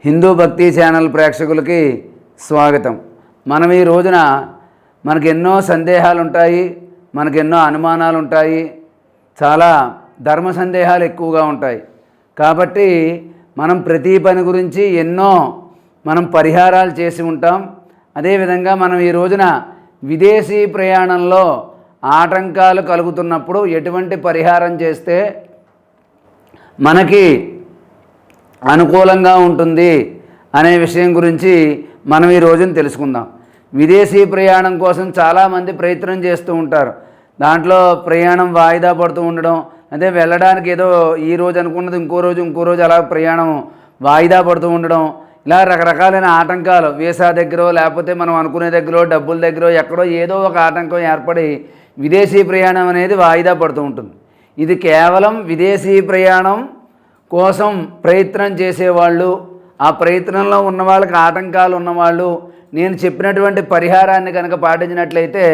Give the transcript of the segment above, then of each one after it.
హిందూ భక్తి ఛానల్ ప్రేక్షకులకి స్వాగతం. మనం ఈ రోజున మనకు ఎన్నో సందేహాలు ఉంటాయి, మనకు ఎన్నో అనుమానాలు ఉంటాయి, చాలా ధర్మ సందేహాలు ఎక్కువగా ఉంటాయి. కాబట్టి మనం ప్రతి పని గురించి ఎన్నో పరిహారాలు చేసి ఉంటాం. అదేవిధంగా మనం ఈ రోజున విదేశీ ప్రయాణంలో ఆటంకాలు కలుగుతున్నప్పుడు ఎటువంటి పరిహారం చేస్తే మనకి అనుకూలంగా ఉంటుంది అనే విషయం గురించి మనం ఈ రోజున తెలుసుకుందాం. విదేశీ ప్రయాణం కోసం చాలామంది ప్రయత్నం చేస్తూ ఉంటారు. దాంట్లో ప్రయాణం వాయిదా పడుతూ ఉండడం, అదే వెళ్ళడానికి ఏదో ఈ రోజు అనుకున్నది ఇంకో రోజు అలా ప్రయాణం వాయిదా పడుతూ ఉండడం, ఇలా రకరకాలైన ఆటంకాలు వీసా దగ్గర లేకపోతే మనం అనుకునే దగ్గర డబ్బుల దగ్గర ఎక్కడో ఏదో ఒక ఆటంకం ఏర్పడి విదేశీ ప్రయాణం అనేది వాయిదా పడుతూ ఉంటుంది. ఇది కేవలం విదేశీ ప్రయాణం కోసం ప్రయత్నం చేసేవాళ్ళు, ఆ ప్రయత్నంలో ఉన్న వాళ్ళకి ఆటంకాలు ఉన్నవాళ్ళు నేను చెప్పినటువంటి పరిహారాన్ని కనుక పాటించినట్లయితే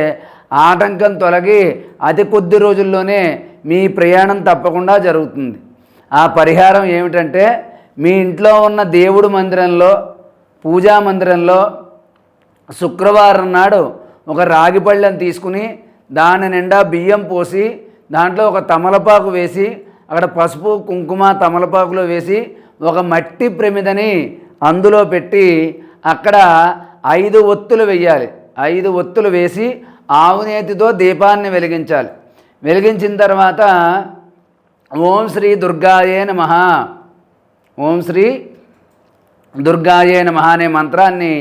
ఆటంకం తొలగి అతి కొద్ది రోజుల్లోనే మీ ప్రయాణం తప్పకుండా జరుగుతుంది. ఆ పరిహారం ఏమిటంటే, మీ ఇంట్లో ఉన్న దేవుడు మందిరంలో, పూజా మందిరంలో శుక్రవారం నాడు ఒక రాగి పళ్ళెం తీసుకుని దాని నిండా బియ్యం పోసి దాంట్లో ఒక తమలపాకు వేసి అక్కడ పసుపు కుంకుమ తమలపాకులో వేసి ఒక మట్టి ప్రమిదని అందులో పెట్టి అక్కడ 5 ఒత్తులు వేయాలి. 5 ఒత్తులు వేసి ఆవునేతితో దీపాన్ని వెలిగించాలి. వెలిగించిన తర్వాత ఓం శ్రీ దుర్గాయే నమః, ఓం శ్రీ దుర్గాయే నమః అనే మంత్రాన్ని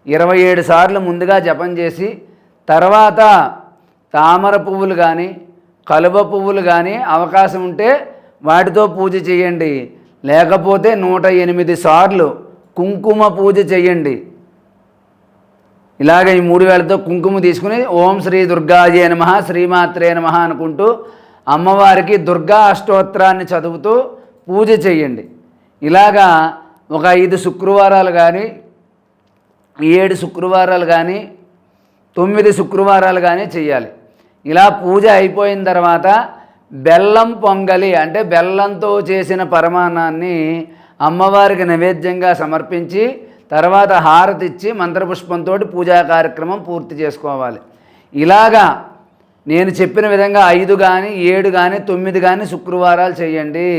27 సార్లు ముందుగా జపం చేసి తర్వాత తామర పువ్వులు కానీ కలువ పువ్వులు కానీ అవకాశం ఉంటే వాటితో పూజ చేయండి. లేకపోతే 108 సార్లు కుంకుమ పూజ చేయండి. ఇలాగ ఈ 3 వేలతో కుంకుమ తీసుకుని ఓం శ్రీ దుర్గాయే నమః శ్రీమాత్రే నమః అనుకుంటూ అమ్మవారికి దుర్గా అష్టోత్తరాన్ని చదువుతూ పూజ చేయండి. ఇలాగా ఒక 5 శుక్రవారాలు కానీ 7 శుక్రవారాలు కానీ 9 శుక్రవారాలు కానీ చేయాలి. ఇలా పూజ అయిపోయిన తర్వాత బెల్లం పొంగలి అంటే బెల్లంతో చేసిన పరమాన్నాన్ని అమ్మవారికి నైవేద్యంగా సమర్పించి తర్వాత హారతి ఇచ్చి మంత్రపుష్పంతో పూజా కార్యక్రమం పూర్తి చేసుకోవాలి. ఇలాగా నేను చెప్పిన విధంగా 5 కానీ 7 కానీ 9 కానీ శుక్రవారాలు చేయండి.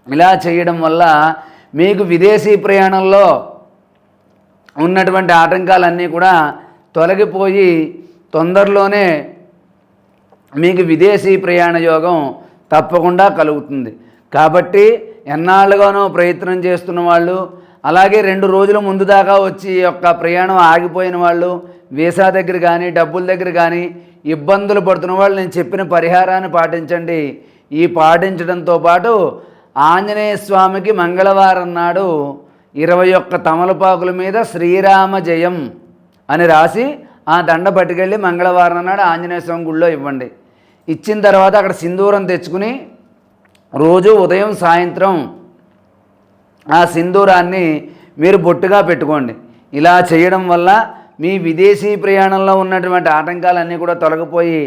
ఇలా చేయడం వల్ల మీకు విదేశీ ప్రయాణంలో ఉన్నటువంటి ఆటంకాలన్నీ కూడా తొలగిపోయి తొందరలోనే మీకు విదేశీ ప్రయాణ యోగం తప్పకుండా కలుగుతుంది. కాబట్టి ఎన్నాళ్ళుగానో ప్రయత్నం చేస్తున్న వాళ్ళు, అలాగే 2 రోజుల ముందు దాకా వచ్చి యొక్క ప్రయాణం ఆగిపోయిన వాళ్ళు, వీసా దగ్గర కానీ డబ్బుల దగ్గర కానీ ఇబ్బందులు పడుతున్న వాళ్ళు నేను చెప్పిన పరిహారాన్ని పాటించండి. ఈ పాటించడంతో పాటు ఆంజనేయ స్వామికి మంగళవారం నాడు 21 తమలపాకుల మీద శ్రీరామ జయం అని రాసి ఆ దండ పట్టుకెళ్ళి మంగళవారం నాడు ఆంజనేయ స్వామి గుళ్ళో ఇవ్వండి. ఇచ్చిన తర్వాత అక్కడ సింధూరం తెచ్చుకుని రోజు ఉదయం సాయంత్రం ఆ సింధూరాన్ని మీరు బొట్టుగా పెట్టుకోండి. ఇలా చేయడం వల్ల మీ విదేశీ ప్రయాణంలో ఉన్నటువంటి ఆటంకాలన్నీ కూడా తొలగిపోయి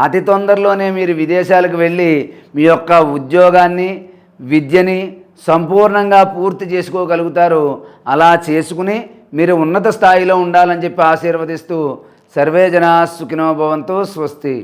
అతి తొందరలోనే మీరు విదేశాలకు వెళ్ళి మీ యొక్క ఉద్యోగాన్ని విద్యని సంపూర్ణంగా పూర్తి చేసుకోగలుగుతారు. అలా చేసుకుని మీరు ఉన్నత స్థాయిలో ఉండాలని చెప్పి ఆశీర్వదిస్తూ సర్వే జనా సుఖినో భవంతు. స్వస్తి.